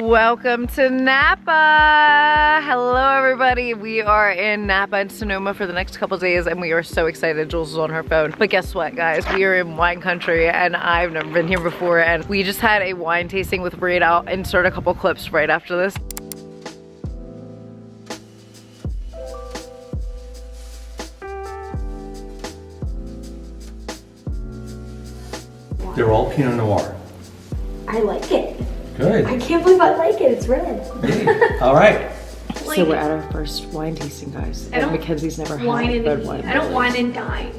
Welcome to Napa. Hello everybody. We are in Napa and Sonoma for the next couple days and we are so excited. Jules is on her phone. But guess what guys? We are in wine country and I've never been here before and we just had a wine tasting with Reed. I'll insert a couple clips right after this. They're all Pinot Noir. I like it. Good. I can't believe I like it. It's red. All right. So we're at our first wine tasting, guys. And Mackenzie's never had red wine. I don't wine and dine.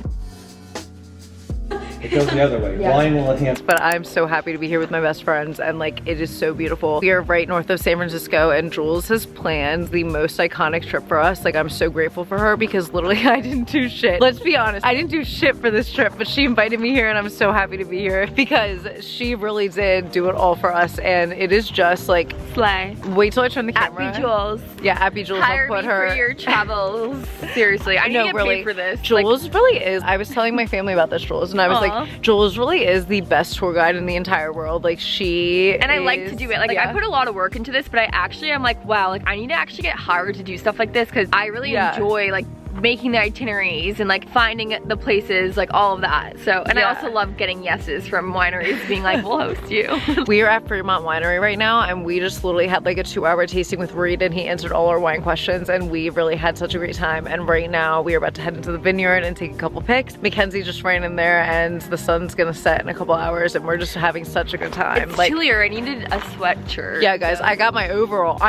It goes the other way. Yeah. Wine will enhance. But I'm so happy to be here with my best friends and like it is so beautiful. We are right north of San Francisco and Jules has planned the most iconic trip for us. Like I'm so grateful for her because literally I didn't do shit. Let's be honest, I didn't do shit for this trip, but she invited me here and I'm so happy to be here because she really did do it all for us and it is just like slay. Wait till I turn the camera. Happy Jules. Yeah, happy Jules. Hire I'll put me her for your travels. Seriously, I need to get paid for this. Jules really is. I was telling my family about this, Jules, and I was like, Jules really is the best tour guide in the entire world. Like she I like to do it. Like I put a lot of work into this, but I'm like, wow, like I need to actually get hired to do stuff like this because I really enjoy like making the itineraries and like finding the places, like all of that. So, and I also love getting yeses from wineries being like, we'll host you. We are at Fremont Winery right now and we just literally had like a 2-hour tasting with Reed and he answered all our wine questions and we really had such a great time. And right now we are about to head into the vineyard and take a couple pics. Mackenzie just ran in there and the sun's gonna set in a couple hours and we're just having such a good time. It's chillier. I needed a sweatshirt. Yeah guys, I got my overalls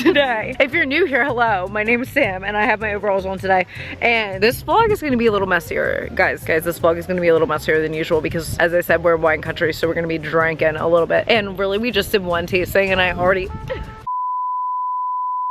today. If you're new here, hello, my name is Sam and I have my overalls on today and this vlog is going to be a little messier guys this vlog is going to be a little messier than usual because as I said we're in wine country so we're going to be drinking a little bit and really we just did one tasting and I already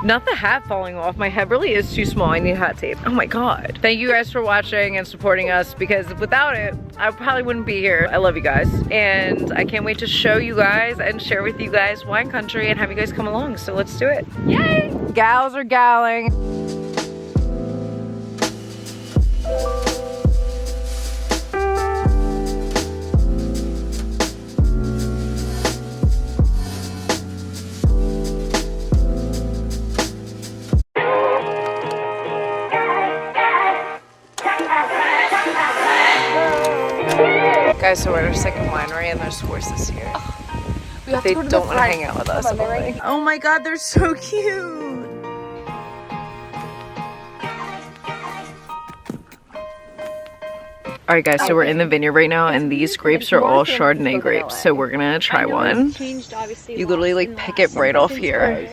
not the hat falling off, my head really is too small, I need hat tape. Oh my god. Thank you guys for watching and supporting us because without it I probably wouldn't be here. I love you guys and I can't wait to show you guys and share with you guys wine country and have you guys come along, so let's do it. Yay! Gals are galling. Guys, so we're at our second winery and there's horses here. They don't want to hang out with us. Oh my god, they're so cute. Alright guys, so we're in the vineyard right now and these grapes are all Chardonnay grapes. So we're gonna try one. You literally like pick it right off here.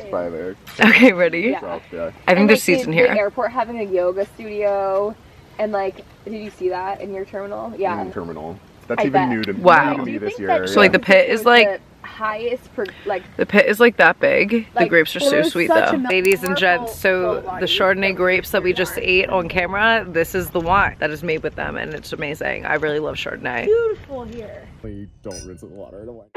Okay, ready? I think there's seats in here. The airport having a yoga studio and like, did you see that in your terminal? Yeah. In terminal. That's even new to me this year. So like the pit is like highest for like the pit is like that big. The grapes are so sweet though. Ladies and gents, so the Chardonnay grapes that we just ate on camera, this is the wine that is made with them and it's amazing. I really love Chardonnay. Beautiful here. You don't rinse it with water. I don't like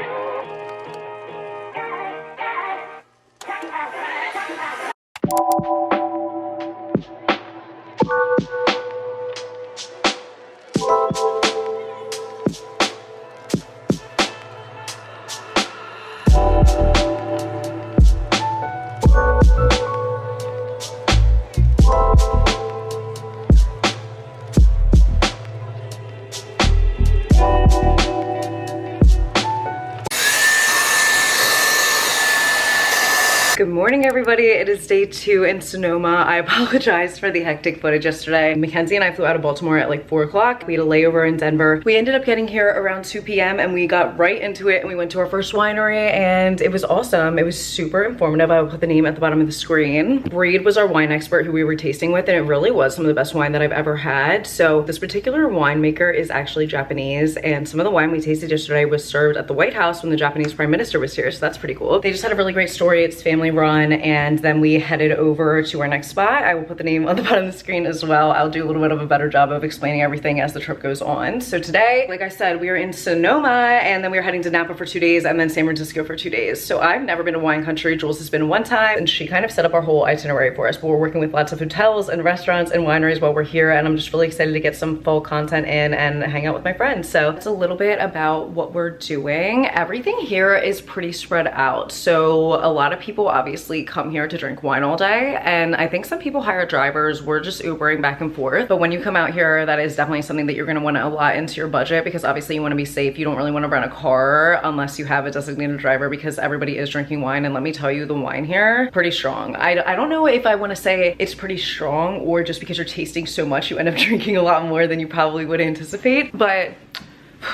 Good morning everybody, it is day 2 in Sonoma. I apologize for the hectic footage yesterday. Mackenzie and I flew out of Baltimore at like 4 o'clock. We had a layover in Denver. We ended up getting here around 2 p.m. and we got right into it and we went to our first winery and it was awesome. It was super informative. I will put the name at the bottom of the screen. Reed was our wine expert who we were tasting with and it really was some of the best wine that I've ever had. So this particular winemaker is actually Japanese and some of the wine we tasted yesterday was served at the White House when the Japanese Prime Minister was here, so that's pretty cool. They just had a really great story. It's family family run, and then we headed over to our next spot. I will put the name on the bottom of the screen as well. I'll do a little bit of a better job of explaining everything as the trip goes on. So today, like I said, we are in Sonoma, and then we are heading to Napa for 2 days, and then San Francisco for 2 days. So I've never been to wine country. Jules has been one time, and she kind of set up our whole itinerary for us. But we're working with lots of hotels and restaurants and wineries while we're here, and I'm just really excited to get some full content in and hang out with my friends. So it's a little bit about what we're doing. Everything here is pretty spread out. So a lot of people obviously come here to drink wine all day, and I think some people hire drivers. We're just Ubering back and forth. But when you come out here, that is definitely something that you're gonna wanna allot into your budget, because obviously you wanna be safe. You don't really wanna rent a car unless you have a designated driver, because everybody is drinking wine, and let me tell you, the wine here, pretty strong. I don't know if I wanna say it's pretty strong, or just because you're tasting so much, you end up drinking a lot more than you probably would anticipate. But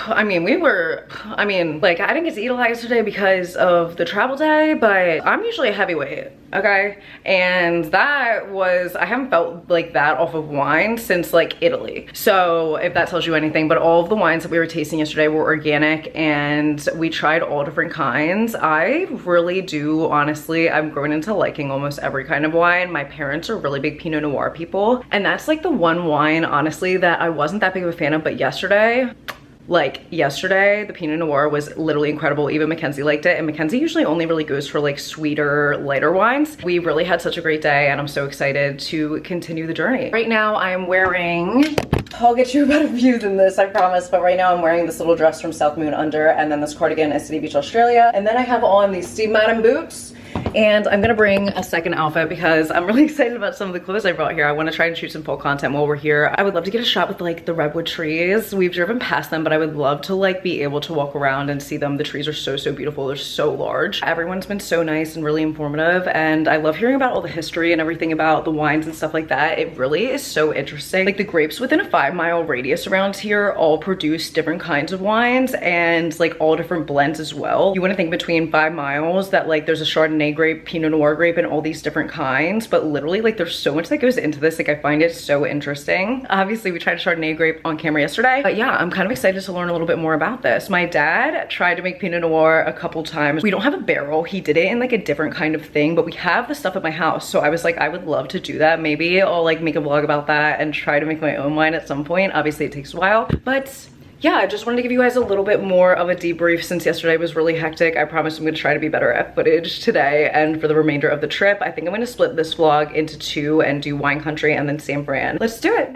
I mean, like, I didn't get to eat a lot yesterday because of the travel day, but I'm usually a heavyweight, okay? And that was, I haven't felt like that off of wine since like Italy. So if that tells you anything, but all of the wines that we were tasting yesterday were organic, and we tried all different kinds. I really do, honestly, I'm growing into liking almost every kind of wine. My parents are really big Pinot Noir people, and that's like the one wine, honestly, that I wasn't that big of a fan of, but yesterday, the Pinot Noir was literally incredible. Even Mackenzie liked it, and Mackenzie usually only really goes for like sweeter, lighter wines. We really had such a great day, and I'm so excited to continue the journey. Right now I'm wearing, I'll get you a better view than this, I promise, but right now I'm wearing this little dress from South Moon Under, and then this cardigan at City Beach, Australia, and then I have on these Steve Madden boots. And I'm gonna bring a second outfit because I'm really excited about some of the clothes I brought here. I wanna try and shoot some full content while we're here. I would love to get a shot with like the redwood trees. We've driven past them, but I would love to like be able to walk around and see them. The trees are so, so beautiful. They're so large. Everyone's been so nice and really informative. And I love hearing about all the history and everything about the wines and stuff like that. It really is so interesting. Like the grapes within a 5-mile radius around here all produce different kinds of wines, and like all different blends as well. You wouldn't think between 5 miles that like there's a Chardonnay grape, Pinot Noir grape, and all these different kinds, but literally like there's so much that goes into this. Like I find it so interesting. Obviously we tried a Chardonnay grape on camera yesterday, but yeah, I'm kind of excited to learn a little bit more about this. My dad tried to make Pinot Noir a couple times. We don't have a barrel. He did it in like a different kind of thing, but we have the stuff at my house. So I was like, I would love to do that. Maybe I'll like make a vlog about that and try to make my own wine at some point. Obviously it takes a while, but yeah, I just wanted to give you guys a little bit more of a debrief since yesterday was really hectic. I promise I'm gonna try to be better at footage today and for the remainder of the trip. I think I'm gonna split this vlog into 2 and do wine country and then San Fran. Let's do it.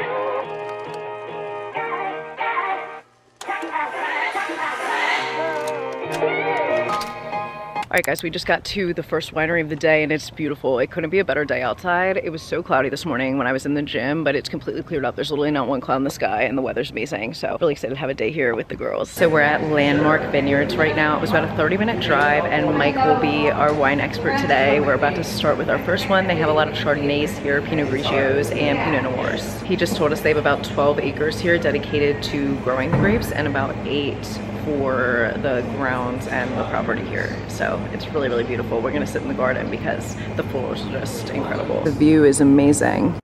All right guys, we just got to the first winery of the day, and it's beautiful. It couldn't be a better day outside. It was so cloudy this morning when I was in the gym, but it's completely cleared up. There's literally not one cloud in the sky, and the weather's amazing. So really excited to have a day here with the girls. So we're at Landmark Vineyards right now. It was about a 30-minute drive, and Mike will be our wine expert today. We're about to start with our first one. They have a lot of Chardonnays here, Pinot Grigios, and Pinot Noirs. He just told us they have about 12 acres here dedicated to growing the grapes, and about 8 for the grounds and the property here. So it's really, really beautiful. We're gonna sit in the garden because the floors are just incredible. The view is amazing.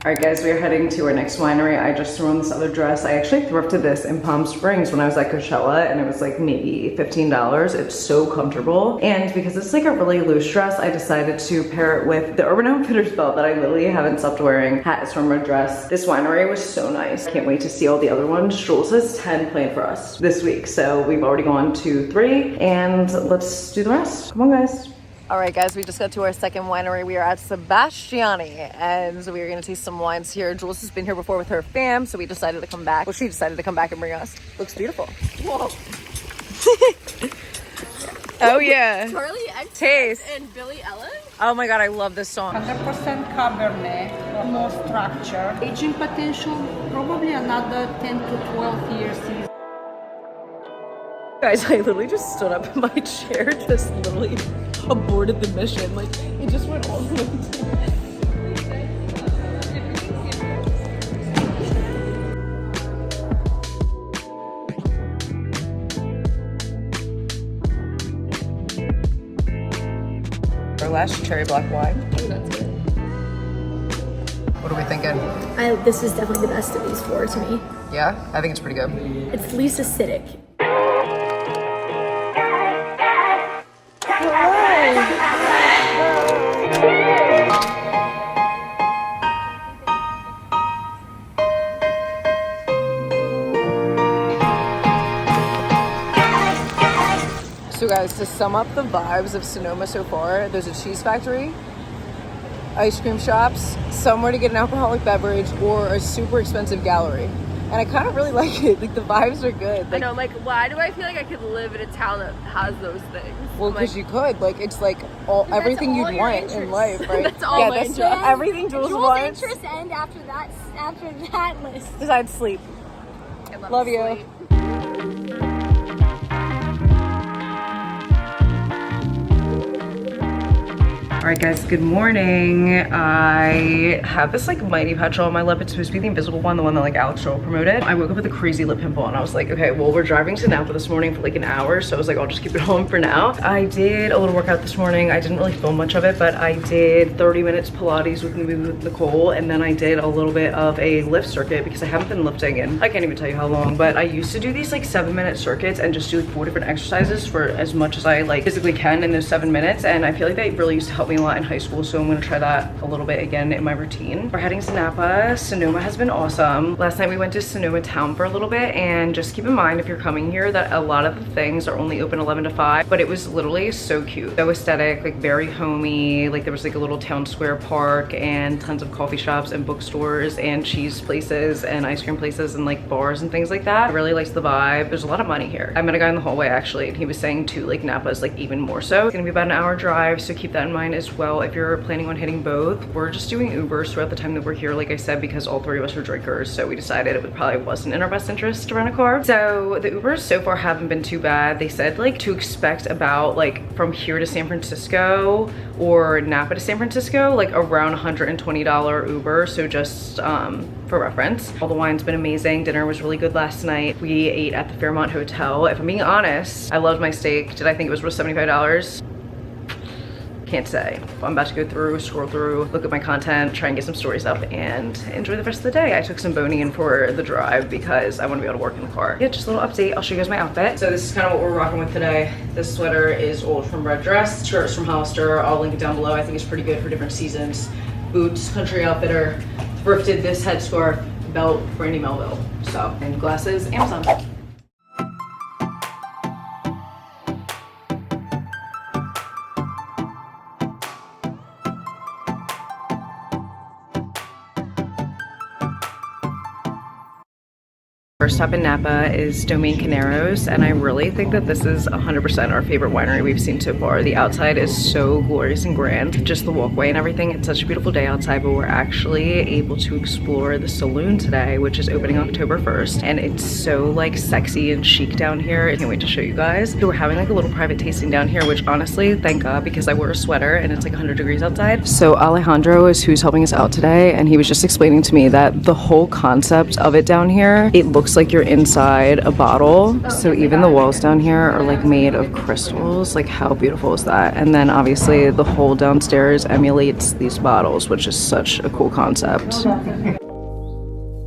Alright guys, we are heading to our next winery. I just threw on this other dress. I actually thrifted this in Palm Springs when I was at Coachella, and it was like maybe $15. It's so comfortable. And because it's like a really loose dress, I decided to pair it with the Urban Outfitters belt that I literally haven't stopped wearing. Hat is from our dress. This winery was so nice. Can't wait to see all the other ones. Jules has 10 planned for us this week, so we've already gone to 3, and let's do the rest. Come on guys. All right, guys, we just got to our second winery. We are at Sebastarini, and we are going to taste some wines here. Jules has been here before with her fam, so we decided to come back. Well, she decided to come back and bring us. Looks beautiful. Whoa. Oh, yeah. Charlie X Taste. and Billy Ellen. Oh, my God, I love this song. 100% Cabernet, more structure. Aging potential, probably another 10 to 12 years. Guys, I literally just stood up in my chair, just literally aborted the mission. Like, it just went all the way to our last cherry black wine. Oh, that's good. What are we thinking? This is definitely the best of these four to me. Yeah, I think it's pretty good. It's least acidic. So guys, to sum up the vibes of Sonoma so far, there's a cheese factory, ice cream shops, somewhere to get an alcoholic beverage, or a super expensive gallery. And I kind of really like it. Like, the vibes are good. Like, I know, like, why do I feel like I could live in a town that has those things? well, because you could. Like, it's like everything you'd want in life, right? That's all my that's interests. everything Jules wants. Interest end after that list. Besides sleep. I Love you. sleep. All right, guys, good morning. I have this like mighty patch on my lip. It's supposed to be the invisible one, the one that like Alex Joel promoted. I woke up with a crazy lip pimple and I was like, okay, well, we're driving to Napa this morning for like an hour. So I was like, I'll just keep it home for now. I did a little workout this morning. I didn't really film much of it, but I did 30 minutes Pilates with Nicole. And then I did a little bit of a lift circuit because I haven't been lifting in, I can't even tell you how long, but I used to do these like 7-minute circuits and just do like 4 different exercises for as much as I like physically can in those 7 minutes. And I feel like that really used to help me a lot in high school, so I'm gonna try that a little bit again in my routine. We're heading to Napa. Sonoma has been awesome. Last night we went to Sonoma town for a little bit, and just keep in mind if you're coming here that a lot of the things are only open 11 to 5, but it was literally so cute, so aesthetic, like very homey. Like there was like a little town square park and tons of coffee shops and bookstores and cheese places and ice cream places and like bars and things like that. I really liked the vibe. There's a lot of money here. I met a guy in the hallway actually, and he was saying too, like Napa is like even more so. It's gonna be about an hour drive, so keep that in mind as well if you're planning on hitting both. We're just doing Ubers throughout the time that we're here, like I said, because all 3 of us are drinkers, so we decided it probably wasn't in our best interest to rent a car. So the Ubers so far haven't been too bad. They said like to expect about like from here to San Francisco or Napa to San Francisco, like around $120 Uber, so just for reference. All the wine's been amazing. Dinner was really good last night. We ate at the Fairmont Hotel. If I'm being honest, I loved my steak. Did I think it was worth $75? Can't say. I'm about to go through, scroll through, look at my content, try and get some stories up, and enjoy the rest of the day. I took some boning in for the drive because I want to be able to work in the car. Yeah, just a little update. I'll show you guys my outfit. So this is kind of what we're rocking with today. This sweater is old from Red Dress. Shirts from Hollister. I'll link it down below. I think it's pretty good for different seasons. Boots, Country Outfitter. Thrifted this headscarf, belt, Brandy Melville. So, and glasses, Amazon. First stop in Napa is Domaine Caneros, and I really think that this is 100% our favorite winery we've seen so far. The outside is so glorious and grand, just the walkway and everything. It's such a beautiful day outside, but we're actually able to explore the saloon today, which is opening October 1st, and it's so like sexy and chic down here. I can't wait to show you guys. So we're having like a little private tasting down here, which honestly, thank God, because I wore a sweater and it's like 100 degrees outside. So Alejandro is who's helping us out today, and he was just explaining to me that the whole concept of it down here, it looks like you're inside a bottle. So even the walls down here are like made of crystals. Like how beautiful is that? And then obviously the whole downstairs emulates these bottles, which is such a cool concept.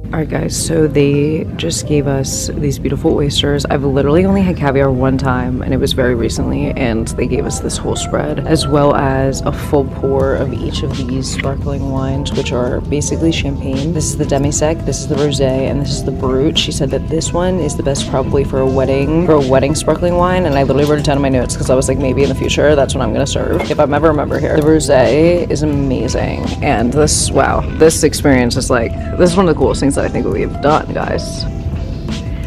Alright guys, so they just gave us these beautiful oysters. I've literally only had caviar one time, and it was very recently, and they gave us this whole spread, as well as a full pour of each of these sparkling wines, which are basically champagne. This is the demi-sec, this is the rosé, and this is the brut. She said that this one is the best probably for a wedding sparkling wine, and I literally wrote it down in my notes because I was like, maybe in the future that's what I'm gonna serve if I'm ever a member here. The rosé is amazing, and this, wow, this experience is like, this is one of the coolest things that I think we've done, guys.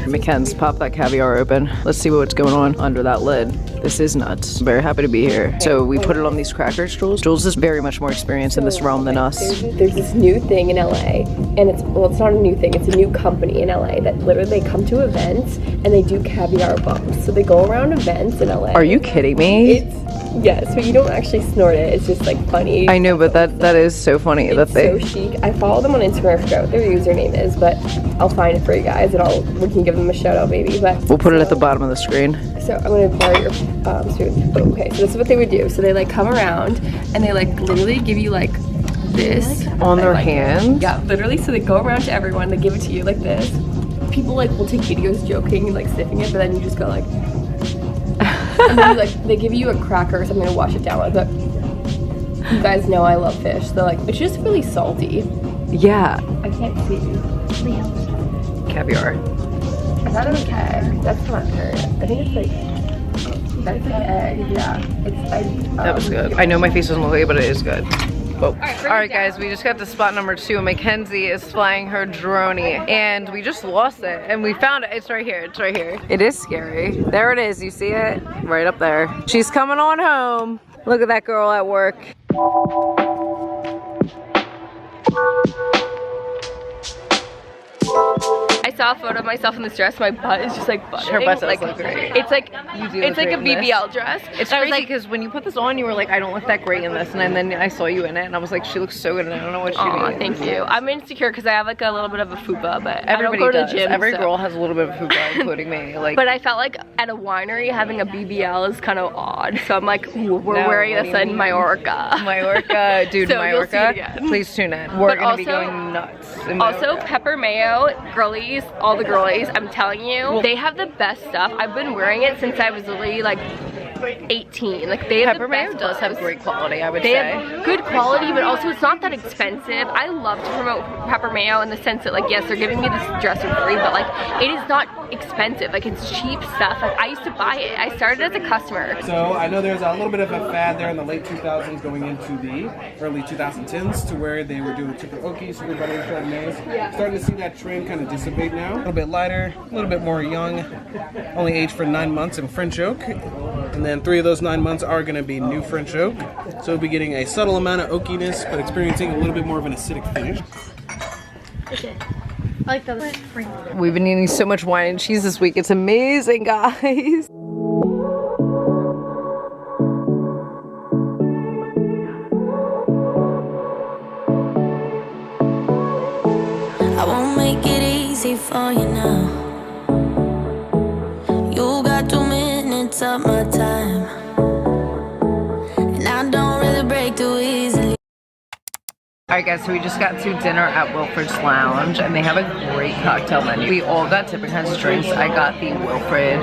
McKen's pop that caviar open. Let's see what's going on under that lid. This is nuts. I'm very happy to be here. So we put it on these crackers, Jules. Jules is very much more experienced in this realm than us. There's this new thing in LA, and it's not a new thing, it's a new company in LA that literally they come to events and they do caviar bumps. So they go around events in LA. Are you kidding me? Yes, but you don't actually snort it. It's just like funny. I know, but that is so funny. It's so chic. I follow them on Instagram. I forgot what their username is, but I'll find it for you guys, and we can give them a shout out maybe. But we'll put it at the bottom of the screen. So I'm gonna borrow your spoon. Okay, so this is what they would do. So they like come around and they like literally give you like this on their hands. Yeah, literally. So they go around to everyone. They give it to you like this. People like will take videos joking and like sniffing it, but then you just go like. And then they give you a cracker or something to wash it down with, but you guys know I love fish. They're like, it's just really salty. Yeah. I can't see. Caviar. Is that an egg? That's not her. I think it's like, that's like egg, yeah. That was good. I know my face doesn't look like it, but it is good. Whoa. Alright guys, we just got to spot number 2. Mackenzie is flying her droney and we just lost it and we found it. It's right here. It's right here. It is scary. There it is. You see it? Right up there. She's coming on home. Look at that girl at work. I saw a photo of myself in this dress. My butt is just like butting. Her butt does like, look great. It's like It's like a BBL dress. It's crazy because when you put this on, you were like, I don't look that great in this, and then I saw you in it, and I was like, she looks so good, and I don't know what she means. Thank you. I'm insecure because I have like a little bit of a fupa, but everybody I don't go does. to the gym. Every girl has a little bit of fupa, including me. Like, but I felt like at a winery having a BBL is kind of odd. So I'm like, we're wearing this in Mallorca. Mallorca, dude, So Mallorca. Please tune in. We're gonna be going nuts. Also, pepper mayo, girlies, all the girlies, I'm telling you, they have the best stuff. I've been wearing it since I was literally like 18. Like they have pepper the best mayo does have great quality, I would they say. have good quality, but also it's not that expensive. I love to promote pepper mayo in the sense that like, yes, they're giving me this dress for free, but like it is not expensive. Like it's cheap stuff. Like I used to buy it. I started as a customer. So I know there's a little bit of a fad there in the late 2000s going into the early 2010s to where they were doing super oaky, super buttery Chardonnays. Starting to see that trend kind of dissipate now. A little bit lighter, a little bit more young, only aged for 9 months in French oak. And then 3 of those 9 months are going to be new French oak. So we'll be getting a subtle amount of oakiness, but experiencing a little bit more of an acidic finish. Okay. I like the We've been eating so much wine and cheese this week. It's amazing, guys. I won't make it easy for you now. You got 2 minutes of my time, and I don't really break too easily. Alright guys, so we just got to dinner at Wilfred's Lounge and they have a great cocktail menu. We all got different kinds of drinks. I got the Wilfred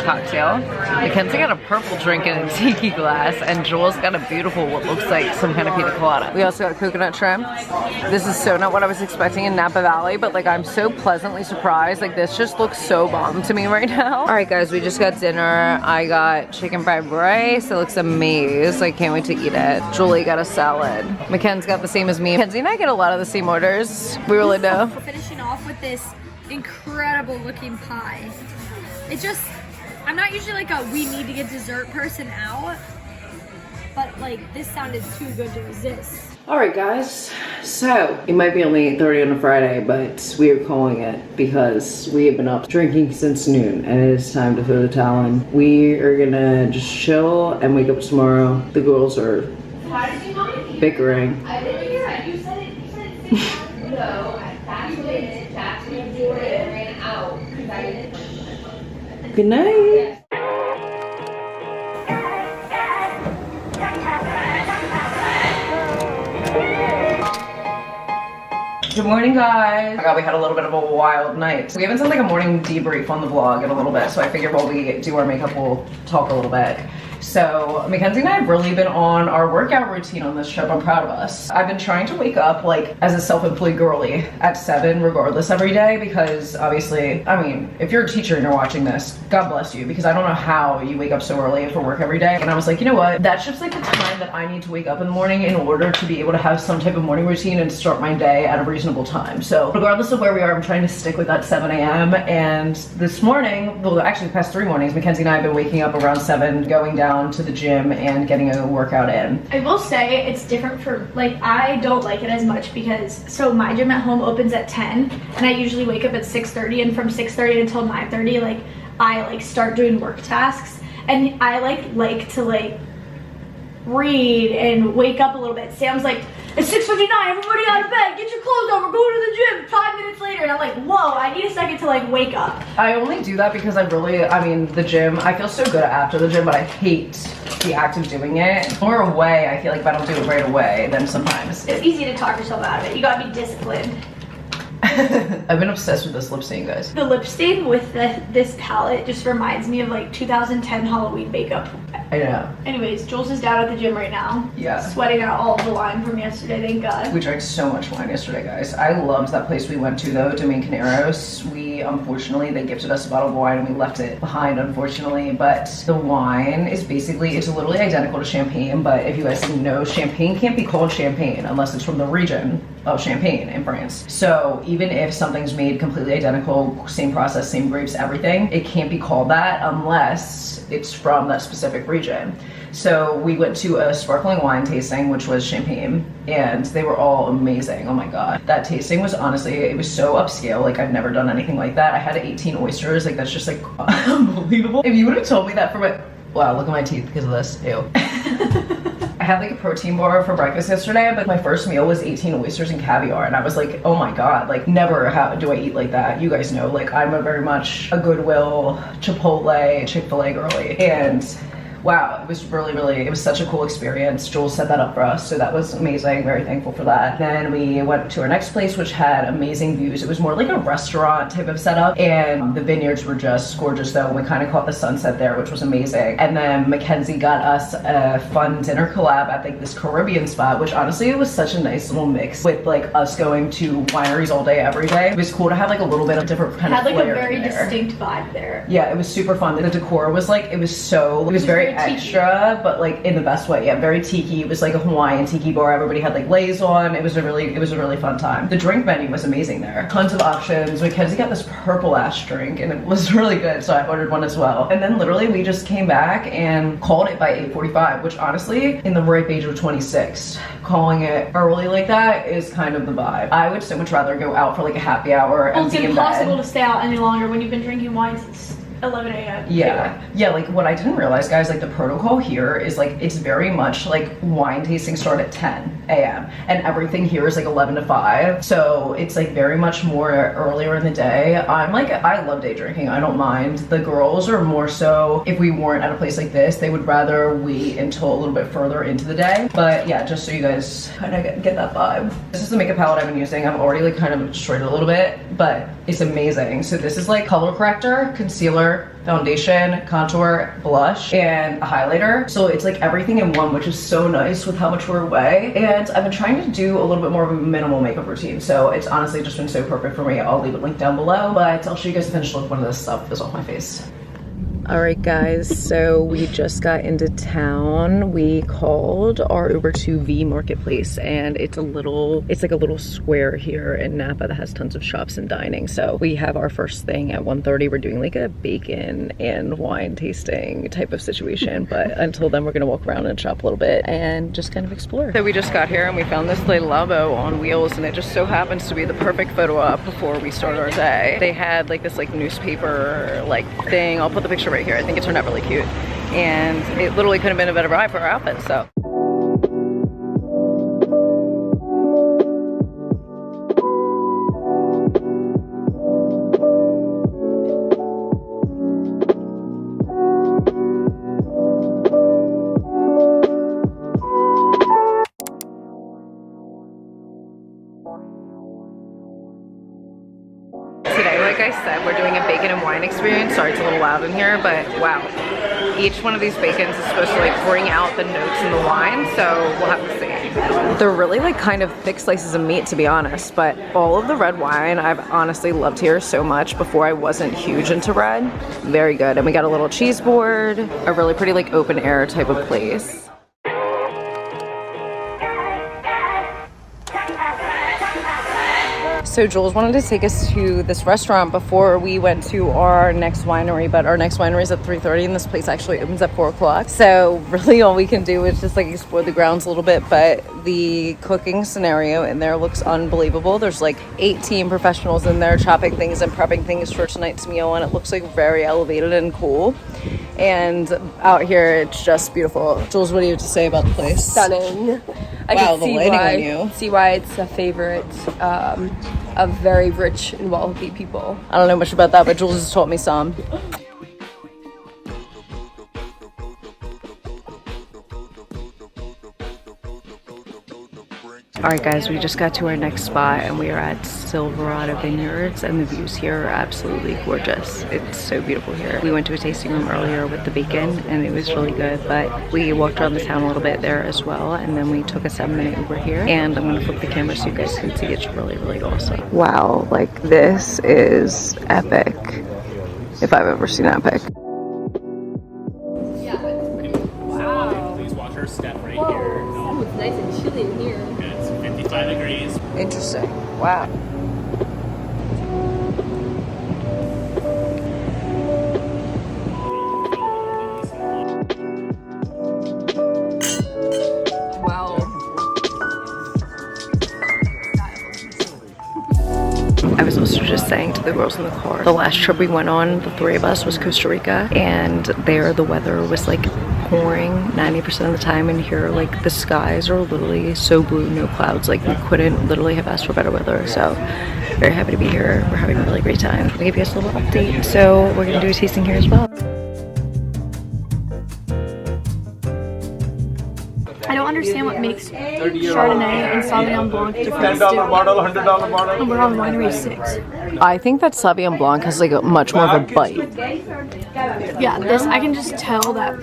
cocktail. Mackenzie got a purple drink in a tiki glass and Joel's got a beautiful, what looks like some kind of pina colada. We also got a coconut shrimp. This is so not what I was expecting in Napa Valley, but like I'm so pleasantly surprised. Like this just looks so bomb to me right now. Alright guys, we just got dinner. I got chicken fried rice. It looks amazing. I can't wait to eat it. Julie got a salad. Mackenzie got the same as me. Mackenzie and I get a lot of the same orders. We really do. Finishing off with this incredible looking pie. It just, I'm not usually like a we need to get dessert person out, but like this sounded too good to resist. Alright guys, so it might be only 8:30 on a Friday, but we are calling it because we have been up drinking since noon and it is time to throw the towel in. We are gonna just chill and wake up tomorrow. The girls are bickering. Good night. Good morning, guys. Oh my God, we had a little bit of a wild night. We haven't done like a morning debrief on the vlog in a little bit, so I figured while we do our makeup, we'll talk a little bit. So Mackenzie and I have really been on our workout routine on this trip. I'm proud of us. I've been trying to wake up like as a self-employed girly at 7 regardless every day, because obviously, I mean, if you're a teacher and you're watching this, God bless you, because I don't know how you wake up so early for work every day. And I was like, you know what? That's just like the time that I need to wake up in the morning in order to be able to have some type of morning routine and start my day at a reasonable time. So regardless of where we are, I'm trying to stick with that 7 a.m. And this morning, well, actually the past 3 mornings, Mackenzie and I have been waking up around 7, going down to the gym and getting a workout in. I will say it's different for, like, I don't like it as much because, so my gym at home opens at 10 and I usually wake up at 6:30, and from 6:30 until 9:30, like, I like start doing work tasks, and I like to like read and wake up a little bit. Sam's like, it's 6:59, everybody out of bed, get your clothes over, go to the gym. 5 minutes later, and I'm like, whoa, I need a second to like wake up. I only do that because I mean, the gym, I feel so good after the gym, but I hate the act of doing it. More away, I feel like if I don't do it right away, then sometimes. It's easy to talk yourself out of it. You gotta be disciplined. I've been obsessed with this lip stain, guys. The lip stain with this palette just reminds me of like 2010 Halloween makeup. I know. Anyways, Jules is down at the gym right now. Yeah. Sweating out all of the wine from yesterday, thank God. We drank so much wine yesterday, guys. I loved that place we went to though, Domaine Caneros. Unfortunately, they gifted us a bottle of wine and we left it behind, unfortunately. But the wine is basically, it's literally identical to champagne, but if you guys didn't know, champagne can't be called champagne unless it's from the region of Champagne in France. So even if something's made completely identical, same process, same grapes, everything, it can't be called that unless it's from that specific region. So we went to a sparkling wine tasting, which was champagne, and they were all amazing. Oh my God. That tasting was honestly, it was so upscale. Like, I've never done anything like that. I had 18 oysters. Like, that's just like unbelievable. If you would have told me that for my, wow, look at my teeth because of this, ew. I had like a protein bar for breakfast yesterday, but my first meal was 18 oysters and caviar, and I was like, oh my God, like never do I eat like that. You guys know, like I'm a very much a Goodwill, Chipotle, Chick-fil-A girly, and wow, it was really, it was such a cool experience. Jules set that up for us, so that was amazing. Very thankful for that. Then we went to our next place, which had amazing views. It was more like a restaurant type of setup, and the vineyards were just gorgeous though. We kind of caught the sunset there, which was amazing. And then Mackenzie got us a fun dinner collab at like this Caribbean spot, which honestly, it was such a nice little mix with like us going to wineries all day, every day. It was cool to have like a little bit of different kind of flair. Had like a very distinct vibe there. Yeah, it was super fun. The decor was like, it was very extra, but like in the best way. Yeah, very tiki. It was like a Hawaiian tiki bar. Everybody had like leis on. It was a really fun time. The drink menu was amazing there. Tons of options. Mackenzie got this purple ash drink and it was really good, so I ordered one as well. And then literally we just came back and called it by 8:45, which honestly, in the ripe age of 26, calling it early like that is kind of the vibe. I would so much rather go out for like a happy hour and be in bed. It's impossible to stay out any longer when you've been drinking wine since 11 a.m. Yeah, like what I didn't realize, guys, like the protocol here is like, it's very much like wine tasting start at 10 a.m. and everything here is like 11 to 5. So it's like very much more earlier in the day. I love day drinking. I don't mind. The girls are more so, if we weren't at a place like this, they would rather wait until a little bit further into the day. But yeah, just so you guys kind of get that vibe. This is the makeup palette I've been using. I've already like kind of destroyed it a little bit, but it's amazing. So this is like color corrector, concealer, foundation, contour, blush, and a highlighter. So it's like everything in one, which is so nice with how much we're away. And I've been trying to do a little bit more of a minimal makeup routine. So it's honestly just been so perfect for me. I'll leave it linked down below, but I'll show you guys the finished look when this stuff is off my face. All right, guys, so we just got into town. We called our Uber to V Marketplace, and it's like a little square here in Napa that has tons of shops and dining. So we have our first thing at 1:30. We're doing like a bacon and wine tasting type of situation, but until then, we're gonna walk around and shop a little bit and just kind of explore. So we just got here and we found this like Labo on wheels, and it just so happens to be the perfect photo op before we start our day. They had like this like newspaper like thing. I'll put the picture right here. I think it turned out really cute, and it literally couldn't have been a better vibe for our outfit. So Okay, like I said, we're doing a bacon and wine experience. Sorry, it's a little loud in here, but wow. Each one of these bacons is supposed to like bring out the notes in the wine, so we'll have to see. They're really like kind of thick slices of meat, to be honest, but all of the red wine I've honestly loved here so much. Before I wasn't huge into red. Very good. And we got a little cheese board, a really pretty like open air type of place. So Jules wanted to take us to this restaurant before we went to our next winery, but our next winery is at 3:30 and this place actually opens at 4 o'clock. So really all we can do is just like explore the grounds a little bit, but the cooking scenario in there looks unbelievable. There's like 18 professionals in there chopping things and prepping things for tonight's meal, and it looks like very elevated and cool. And out here, it's just beautiful. Jules, what do you have to say about the place? Stunning. I Wow, can see why it's a favorite of very rich and wealthy people. I don't know much about that, but Jules has taught me some. Alright guys, we just got to our next spot and we are at Silverado Vineyards, and the views here are absolutely gorgeous. It's so beautiful here. We went to a tasting room earlier with the bacon and it was really good, but we walked around the town a little bit there as well, and then we took a 7-minute Uber here, and I'm gonna flip the camera so you guys can see. It's really, really awesome. Wow, like this is epic. If I've ever seen epic. Wow. Please watch our step right Whoa. here. Oh, it's nice and chilly in here. It's 55 degrees. Interesting. Wow. I was also just saying to the girls in the car, the last trip we went on, the 3 of us, was Costa Rica, and there the weather was like pouring 90% of the time, and here like the skies are literally so blue, no clouds. Like we couldn't literally have asked for better weather. So very happy to be here. We're having a really great time. I'll give you guys a little update. So we're gonna do a tasting here as well. I don't understand what makes Chardonnay and Sauvignon Blanc different. $10 bottle, $100 bottle. And we're on winery 6. I think that Sauvignon Blanc has like much more of a bite. Yeah, this, I can just tell that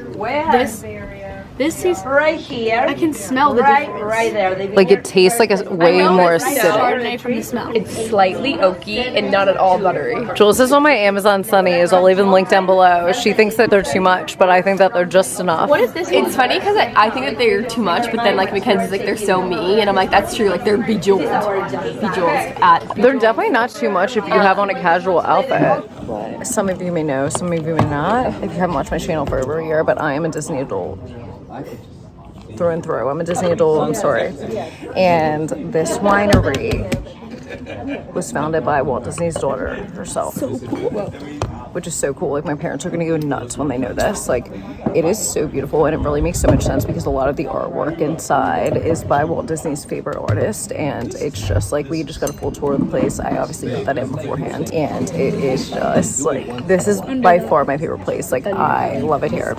this tastes right here. I can smell the difference. Right there. Like it tastes like a way more acidic. Chardonnay from the smell. It's slightly oaky and not at all buttery. Jules is on my Amazon Sunnies. I'll leave them linked down below. She thinks that they're too much, but I think that they're just enough. What is this? It's funny because I think that they're too much, but then like Mackenzie's like they're so me, and I'm like that's true. Like they're bejeweled at. They're definitely not too much if you have on a casual outfit. Some of you may know, some of you may not. If you haven't watched my channel for over a year, but I am a Disney adult. Through and through. I'm a Disney adult, I'm sorry. And this winery was founded by Walt Disney's daughter herself. So cool. Which is so cool. Like my parents are gonna go nuts when they know this. Like it is so beautiful, and it really makes so much sense because a lot of the artwork inside is by Walt Disney's favorite artist, and it's just like we just got a full tour of the place. I obviously got that in beforehand, and it is just like this is by far my favorite place. Like I love it here.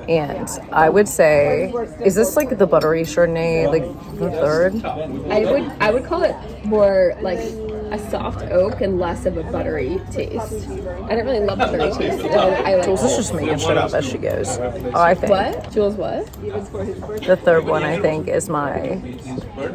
And I would say, is this like the buttery Chardonnay, like the third? I would call it more like a soft oak and less of a buttery taste. I don't really love buttery taste. I like Jules is just making shit up as she goes. Oh, I think. What? Jules, what? The third one, I think, is my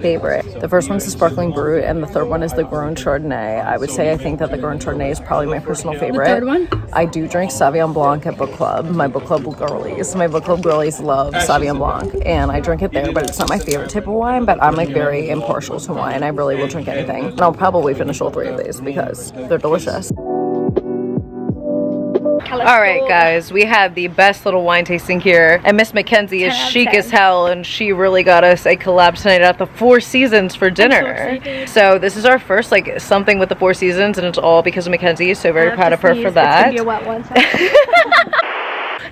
favorite. The first one's the Sparkling Brut, and the third one is the Grown Chardonnay. I would say I think that the Grown Chardonnay is probably my personal favorite. The third one? I do drink Sauvignon Blanc at book club. My book club girlies. My book club girlies love Sauvignon Blanc, and I drink it there, but it's not my favorite type of wine, but I'm like very impartial to wine. I really will drink anything. And I'll probably finish all 3 of these because they're delicious. All right, guys, we had the best little wine tasting here, and Miss Mackenzie is chic as hell, and she really got us a collab tonight at the Four Seasons for dinner. So this is our first like something with the Four Seasons, and it's all because of Mackenzie. So very proud of her for that. It's gonna be a wet one.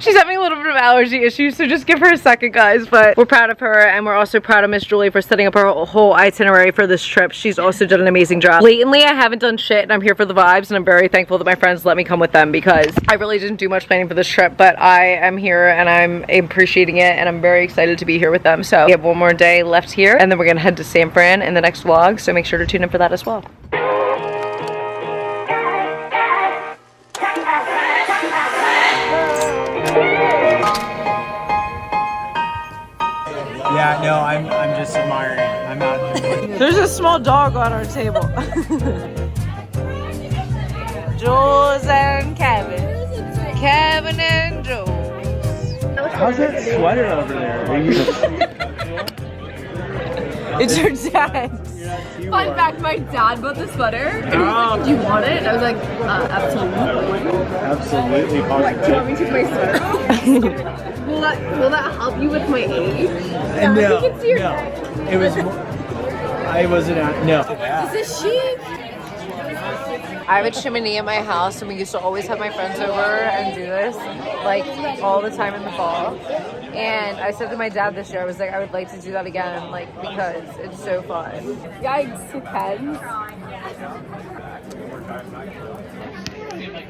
She's having a little bit of allergy issues, so just give her a second, guys. But we're proud of her, and we're also proud of Miss Julie for setting up her whole itinerary for this trip. She's also done an amazing job. Lately, I haven't done shit, and I'm here for the vibes, and I'm very thankful that my friends let me come with them because I really didn't do much planning for this trip, but I am here, and I'm appreciating it, and I'm very excited to be here with them. So we have one more day left here, and then we're gonna head to San Fran in the next vlog, so make sure to tune in for that as well. There's a small dog on our table. Jules and Kevin. Kevin and Jules. How's that sweater over there? It's your dad. Fun fact, my dad bought the sweater. And he's like, do you want it? And I was like, absolutely. Absolutely. Do you want me to take my sweater off? will that help you with my age? No, you can see your no. neck. It was more, I wasn't out, no. Is this sheep? I have a chimney in my house and we used to always have my friends over and do this like all the time in the fall. And I said to my dad this year, I was like, I would like to do that again, like, because it's so fun. Yikes, Ken.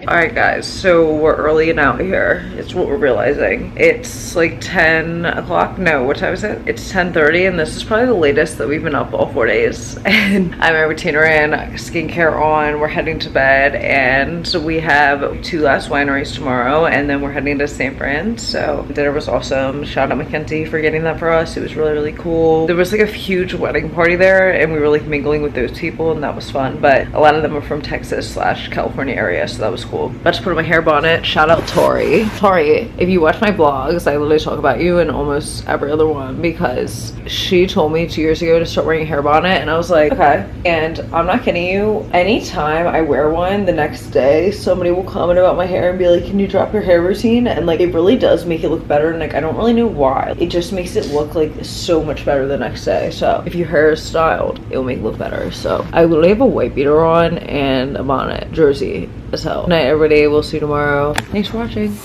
Alright guys, so we're early and out here. It's what we're realizing. It's like 10 o'clock. No, what time is it? It's 10:30 and this is probably the latest that we've been up all 4 days. And I have my retainer in, skincare on, we're heading to bed, and we have 2 last wineries tomorrow and then we're heading to St. Fran. So dinner was awesome. Shout out Mackenzie for getting that for us. It was really, really cool. There was like a huge wedding party there and we were like mingling with those people and that was fun. But a lot of them are from Texas / California area, so that was cool. About to put on my hair bonnet. Shout out Tori. Tori, if you watch my vlogs, I literally talk about you in almost every other one because she told me 2 years ago to start wearing a hair bonnet and I was like, okay. And I'm not kidding you, anytime I wear one, the next day somebody will comment about my hair and be like, can you drop your hair routine? And like, it really does make it look better, and like, I don't really know why. It just makes it look like so much better the next day. So if your hair is styled, it will make it look better. So I literally have a white beater on and a bonnet, jersey as hell. Good night everybody, we'll see you tomorrow. Thanks for watching.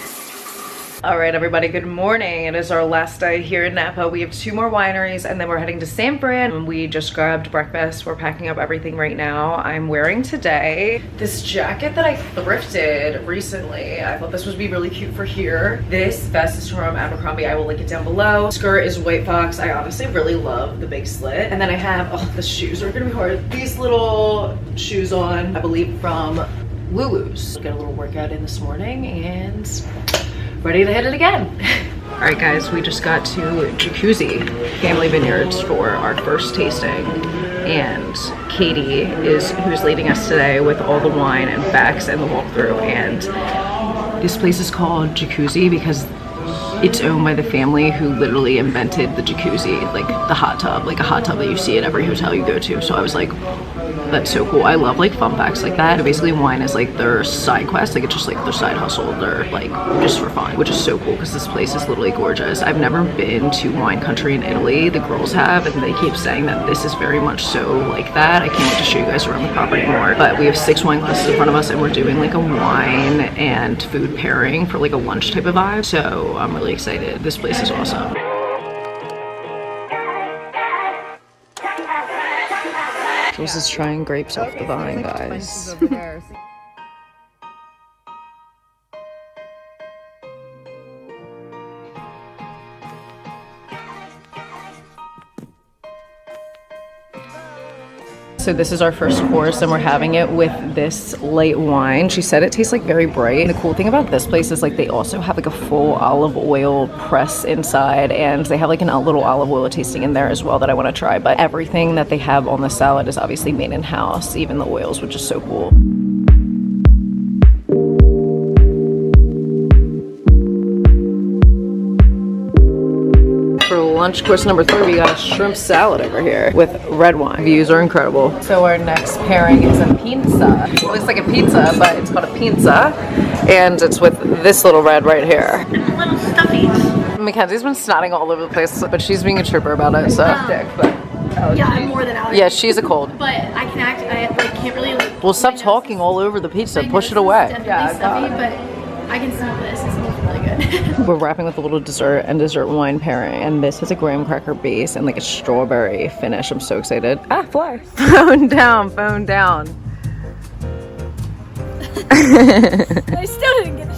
All right, everybody, good morning. It is our last day here in Napa. We have 2 more wineries and then we're heading to St. Fran. We just grabbed breakfast. We're packing up everything right now. I'm wearing today this jacket that I thrifted recently. I thought this would be really cute for here. This vest is from Abercrombie. I will link it down below. Skirt is White Fox. I honestly really love the big slit. And then I have, oh, the shoes are gonna be hard. These little shoes on, I believe from Lulu's. Got a little workout in this morning and ready to hit it again. All right guys, we just got to Jacuzzi Family Vineyards for our first tasting. And Katie is who's leading us today with all the wine and facts and the walkthrough. And this place is called Jacuzzi because it's owned by the family who literally invented the jacuzzi, like the hot tub, like a hot tub that you see at every hotel you go to. So I was like, that's so cool. I love like fun facts like that. Basically wine is like their side quest, like it's just like their side hustle. They're like just for fun, which is so cool because this place is literally gorgeous. I've never been to wine country in Italy. The girls have, and they keep saying that this is very much so like that. I can't wait to show you guys around the property more. But we have 6 wine glasses in front of us and we're doing like a wine and food pairing for like a lunch type of vibe. So I'm really excited. This place is awesome. This is trying grapes off the vine, guys. So this is our first course and we're having it with this light wine. She said it tastes like very bright. And the cool thing about this place is like they also have like a full olive oil press inside and they have like a little olive oil tasting in there as well that I want to try. But everything that they have on the salad is obviously made in-house, even the oils, which is so cool. For lunch course number 3, we got a shrimp salad over here with red wine. Views are incredible. So our next pairing is a pizza. It looks like a pizza, but it's called a pizza. And it's with this little red right here. And the little stuffies. Mackenzie's been snotting all over the place, but she's being a trooper about it, so. Yeah, I'm more than allergic. Yeah, she's a cold. But I can act, I like can't really like. Well, stop talking all over the pizza. Push it away. Yeah, stuffy, but I can smell this. It smells really good. We're wrapping with a little dessert and dessert wine pairing, and this is a graham cracker base and like a strawberry finish. I'm so excited. Ah, fly. Phone down, phone down. I still didn't get a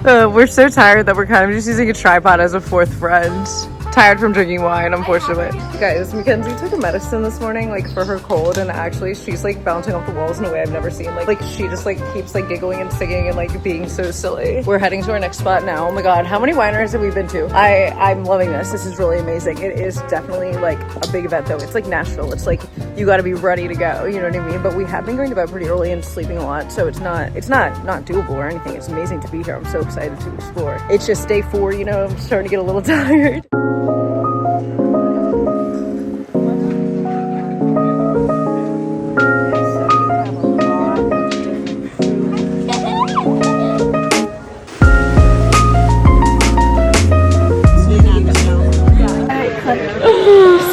shot. We're so tired that we're kind of just using a tripod as a 4th friend Tired from drinking wine, unfortunately. Guys, Mackenzie took a medicine this morning, like for her cold, and actually she's like bouncing off the walls in a way I've never seen. Like she just like keeps like giggling and singing and like being so silly. We're heading to our next spot now. Oh my god, how many wineries have we been to? I'm loving this. This is really amazing. It is definitely like a big event though. It's like Nashville. It's like you got to be ready to go. You know what I mean? But we have been going to bed pretty early and sleeping a lot, so it's not doable or anything. It's amazing to be here. I'm so excited to explore. It's just day 4. You know, I'm starting to get a little tired.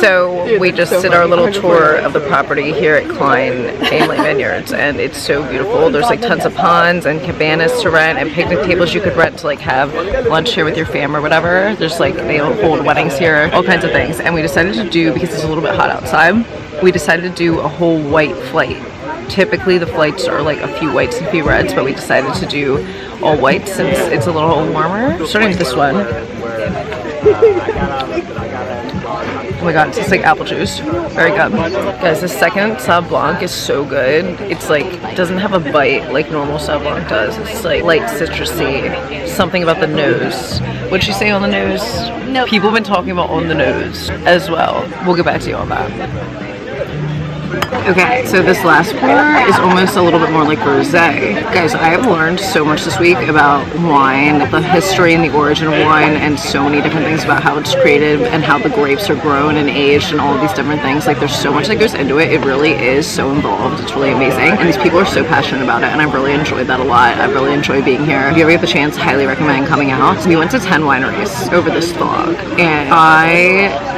So we just did our little tour of the property here at Klein Vineyards, and it's so beautiful. There's like tons of ponds and cabanas to rent and picnic tables you could rent to like have lunch here with your fam or whatever. There's like, they hold weddings here, all kinds of things. And we decided to do, because it's a little bit hot outside, we decided to do a whole white flight. Typically the flights are like a few whites and a few reds, but we decided to do all white since it's a little warmer. Starting with this one. Oh my god, it tastes like apple juice. Very good. Guys, the second Sauv Blanc is so good. It's like, doesn't have a bite like normal Sauv Blanc does. It's like light citrusy. Something about the nose. What'd she say on the nose? No. People have been talking about on the nose as well. We'll get back to you on that. Okay, so this last pour is almost a little bit more like rosé. Guys, I have learned so much this week about wine, the history and the origin of wine, and so many different things about how it's created and how the grapes are grown and aged and all of these different things. Like, there's so much that goes into it. It really is so involved. It's really amazing. And these people are so passionate about it, and I've really enjoyed that a lot. I really enjoy being here. If you ever get the chance, highly recommend coming out. We went to 10 wineries over this vlog, and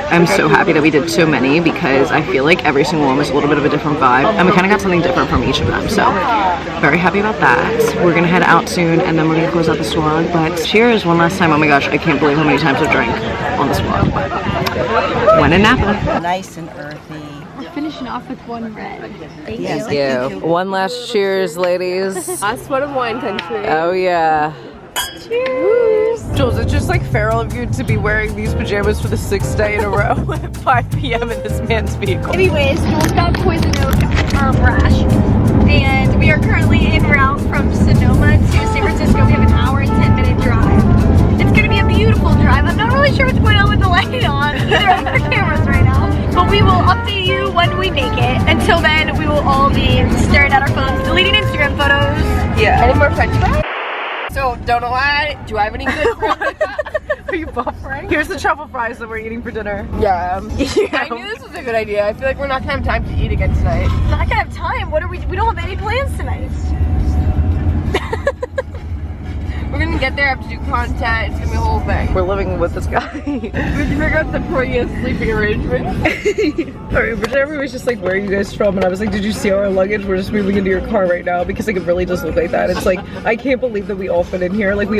I'm so happy that we did so many, because I feel like every single one was a little bit of a different vibe, and we kind of got something different from each of them, so very happy about that. We're gonna head out soon, and then we're gonna close out this vlog, but cheers one last time. Oh my gosh, I can't believe how many times I've drank on this vlog. Wine in Napa. Nice and earthy. We're finishing off with one red. Thank you. One last cheers, ladies. Last one of wine country. Oh yeah. Cheers! Jules, it's just like feral of you to be wearing these pajamas for the 6th day in a row at 5 p.m. in this man's vehicle. Anyways, Jules got poison oak rash, and we are currently en route from Sonoma to San Francisco. We have an hour and 10-minute drive. It's gonna be a beautiful drive. I'm not really sure what's going on with the light on either of our cameras right now, but we will update you when we make it. Until then, we will all be staring at our phones, deleting Instagram photos. Yeah. Any more french fries? So, don't know why. Do I have any good friends like that? Are you buffering? Here's the truffle fries that we're eating for dinner. Yeah. I knew this was a good idea. I feel like we're not gonna have time to eat again tonight. Not gonna have time. What are we don't have any plans tonight. We're gonna get there, have to do content. It's gonna be a whole thing. We're living with this guy. We can figure out the Prius sleeping arrangement. Alright, but Jeremy was just like, where are you guys from? And I was like, did you see our luggage? We're just moving into your car right now, because like it really does look like that. It's like, I can't believe that we all fit in here. Like, we